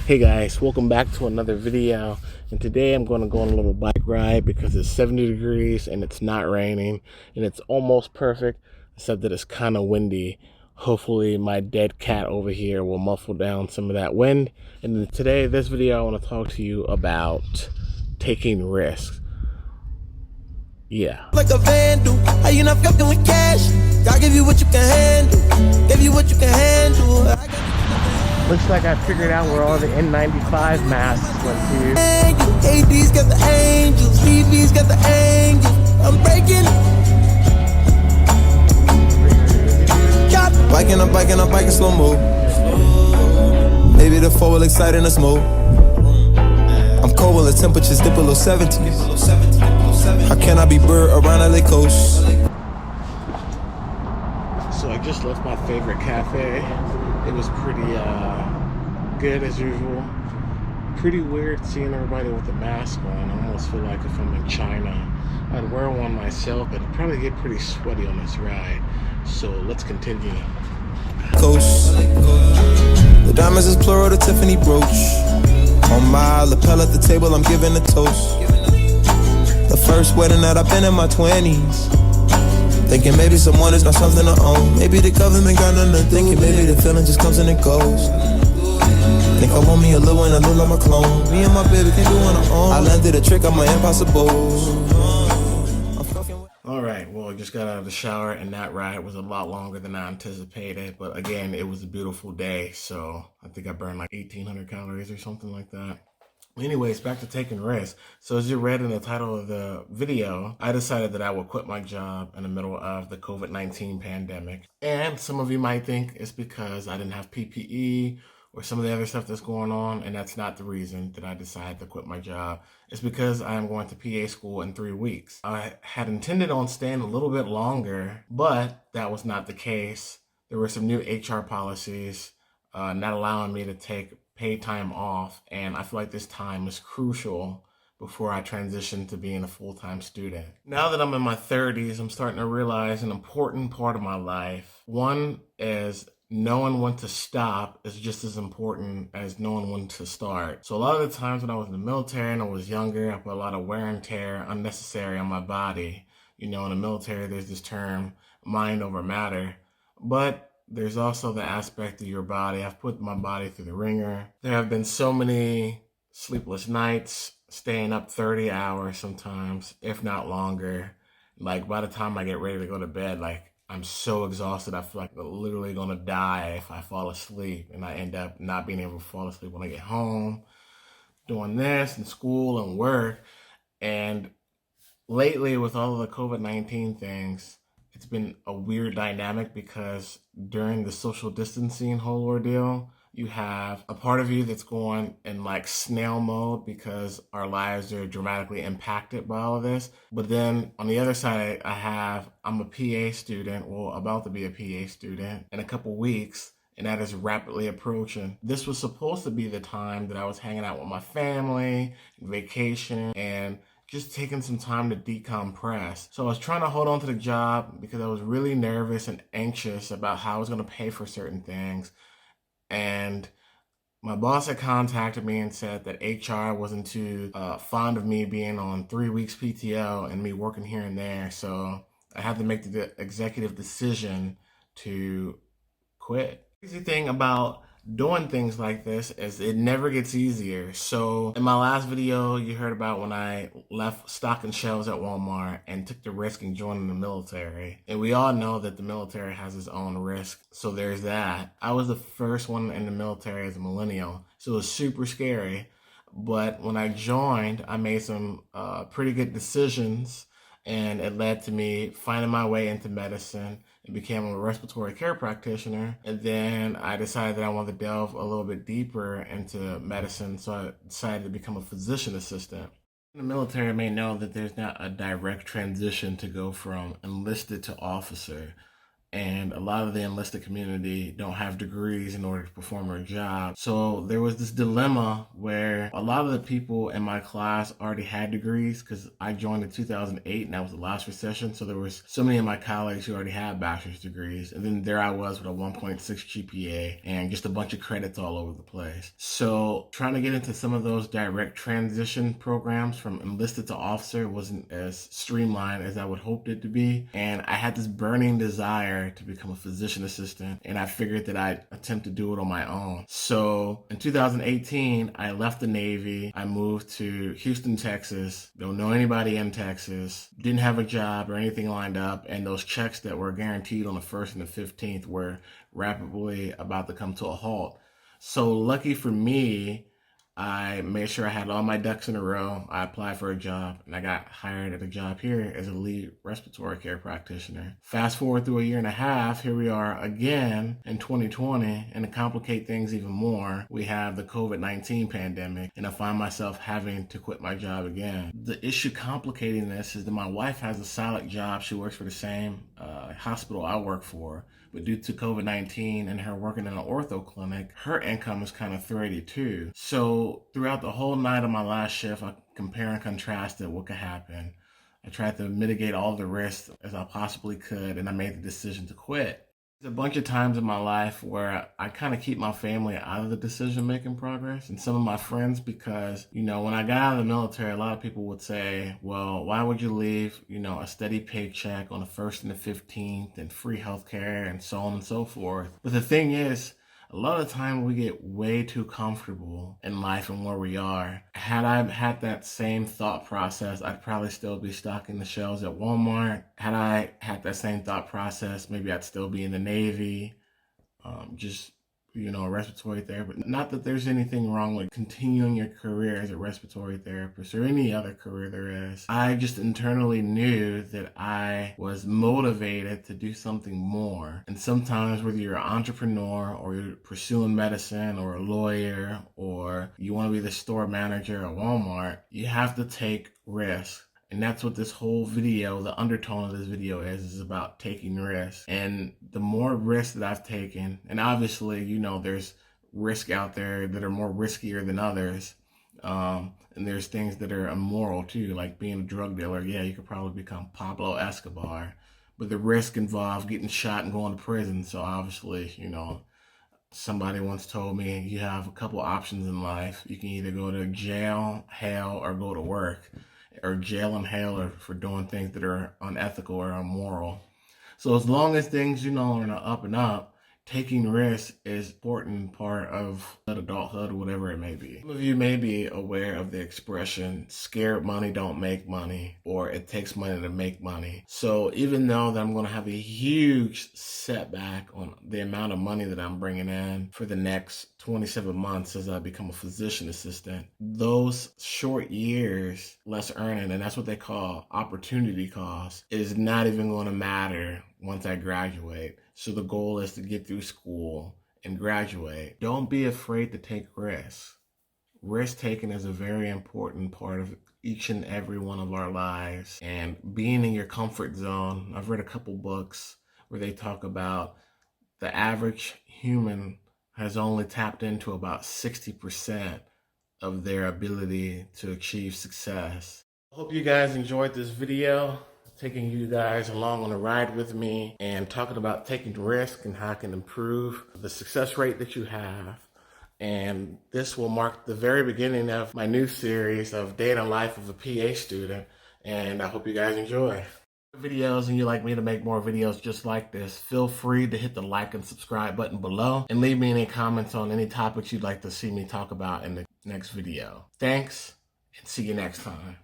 Hey guys, welcome back to another video, and today I'm going to go on a little bike ride because it's 70 degrees and it's not raining and it's almost perfect except that it's kind of windy. Hopefully my dead cat over here will muffle down some of that wind. And then today, this video, I want to talk to you about taking risks. Yeah. Like a vandal, how you not fucking with cash? God give you what you can handle, give you what you can handle. Looks like I figured out where all the N95 masks went to. AD's got the angels, BB's got the angels. I'm breaking. I'm biking slow mo. Maybe the four will excite in the smoke. I'm cold when the temperatures dip below 70. How can I be bird around LA coast? So I just left my favorite cafe. It was pretty good as usual. Pretty weird seeing everybody with a mask on. I almost feel like if I'm in China, I'd wear one myself, but it'd probably get pretty sweaty on this ride. So let's continue. Coast. The diamonds is plural, the Tiffany brooch. On my lapel at the table, I'm giving a toast. The first wedding that I've been in my 20s. Thinking maybe someone is not something to own. Maybe the government got nothing to thinking. Maybe the feeling just comes and it goes. Think I want me a little one, I look like my clone. Me and my baby can do on our own. I landed a trick on my impossible. Alright, well I just got out of the shower and that ride was a lot longer than I anticipated. But again, it was a beautiful day, so I think I burned like 1,800 calories or something like that. Anyways, back to taking risks. So as you read in the title of the video, I decided that I would quit my job in the middle of the COVID-19 pandemic. And some of you might think it's because I didn't have PPE or some of the other stuff that's going on, and that's not the reason that I decided to quit my job. It's because I am going to PA school in 3 weeks. I had intended on staying a little bit longer, but that was not the case. There were some new HR policies not allowing me to take paid time off, and I feel like this time is crucial before I transition to being a full-time student. Now that I'm in my 30s, I'm starting to realize an important part of my life. One is knowing when to stop is just as important as knowing when to start. So a lot of the times when I was in the military and I was younger, I put a lot of wear and tear unnecessary on my body. You know, in the military, there's this term, mind over matter. But there's also the aspect of your body. I've put my body through the ringer. There have been so many sleepless nights, staying up 30 hours sometimes, if not longer. Like by the time I get ready to go to bed, like I'm so exhausted, I feel like I'm literally gonna die if I fall asleep, and I end up not being able to fall asleep when I get home, doing this and school and work. And lately with all of the COVID-19 things, it's been a weird dynamic because during the social distancing whole ordeal, you have a part of you that's going in like snail mode because our lives are dramatically impacted by all of this. But then on the other side, I'm a PA student, well, about to be a PA student in a couple weeks, and that is rapidly approaching. This was supposed to be the time that I was hanging out with my family, vacation, and just taking some time to decompress. So I was trying to hold on to the job because I was really nervous and anxious about how I was going to pay for certain things. And my boss had contacted me and said that HR wasn't too fond of me being on 3 weeks PTO and me working here and there. So I had to make the executive decision to quit. The crazy thing about doing things like this is it never gets easier. So in my last video, you heard about when I left stocking shelves at Walmart and took the risk in joining the military. And we all know that the military has its own risk. So there's that. I was the first one in the military as a millennial. So it was super scary. But when I joined, I made some pretty good decisions, and it led to me finding my way into medicine and became a respiratory care practitioner. And then I decided that I wanted to delve a little bit deeper into medicine, so I decided to become a physician assistant. In the military, may know that there's not a direct transition to go from enlisted to officer. and a lot of the enlisted community don't have degrees in order to perform their job. So there was this dilemma where a lot of the people in my class already had degrees, because I joined in 2008 and that was the last recession. So there was so many of my colleagues who already had bachelor's degrees, and then there I was with a 1.6 GPA and just a bunch of credits all over the place. So trying to get into some of those direct transition programs from enlisted to officer wasn't as streamlined as I would hoped it to be, and I had this burning desire to become a physician assistant, and I figured that I'd attempt to do it on my own. So in 2018, I left the Navy. I moved to Houston, Texas. Don't know anybody in Texas. Didn't have a job or anything lined up, and those checks that were guaranteed on the 1st and the 15th were rapidly about to come to a halt. So lucky for me, I made sure I had all my ducks in a row. I applied for a job, and I got hired at a job here as a lead respiratory care practitioner. Fast forward through a year and a half, here we are again in 2020, and to complicate things even more, we have the COVID-19 pandemic, and I find myself having to quit my job again. The issue complicating this is that my wife has a solid job. She works for the same hospital I work for, but due to COVID-19 and her working in an ortho clinic, her income is kind of thready too. So throughout the whole night of my last shift, I compare and contrasted what could happen. I tried to mitigate all the risks as I possibly could, and I made the decision to quit. There's a bunch of times in my life where I kind of keep my family out of the decision-making progress, and some of my friends, because, when I got out of the military, a lot of people would say, well, why would you leave, a steady paycheck on the 1st and the 15th and free healthcare and so on and so forth. But the thing is, a lot of the time we get way too comfortable in life and where we are. Had I had that same thought process, I'd probably still be stocking the shelves at Walmart. Had I had that same thought process, maybe I'd still be in the Navy, a respiratory therapist. Not that there's anything wrong with continuing your career as a respiratory therapist or any other career there is. I just internally knew that I was motivated to do something more. And sometimes whether you're an entrepreneur or you're pursuing medicine or a lawyer or you want to be the store manager at Walmart, you have to take risks. And that's what this whole video, the undertone of this video is about taking risks. And the more risks that I've taken, and obviously, there's risk out there that are more riskier than others. And there's things that are immoral too, like being a drug dealer. Yeah, you could probably become Pablo Escobar, but the risk involved getting shot and going to prison. So obviously, somebody once told me you have a couple options in life. You can either go to jail, hell, or go to work. Or jail and hell for doing things that are unethical or immoral. So as long as things, are on the up and up, taking risks is an important part of adulthood, whatever it may be. Some of you may be aware of the expression, scared money don't make money, or it takes money to make money. So even though that I'm going to have a huge setback on the amount of money that I'm bringing in for the next 27 months as I become a physician assistant, those short years less earning, and that's what they call opportunity cost, is not even going to matter once I graduate. So the goal is to get through school and graduate. Don't be afraid to take risks. Risk taking is a very important part of each and every one of our lives. And being in your comfort zone, I've read a couple books where they talk about the average human has only tapped into about 60% of their ability to achieve success. I hope you guys enjoyed this video, taking you guys along on a ride with me and talking about taking risks and how I can improve the success rate that you have. And this will mark the very beginning of my new series of Day in the Life of a PA student. And I hope you guys enjoy videos and you like me to make more videos just like this. Feel free to hit the like and subscribe button below and leave me any comments on any topics you'd like to see me talk about in the next video. Thanks, and see you next time.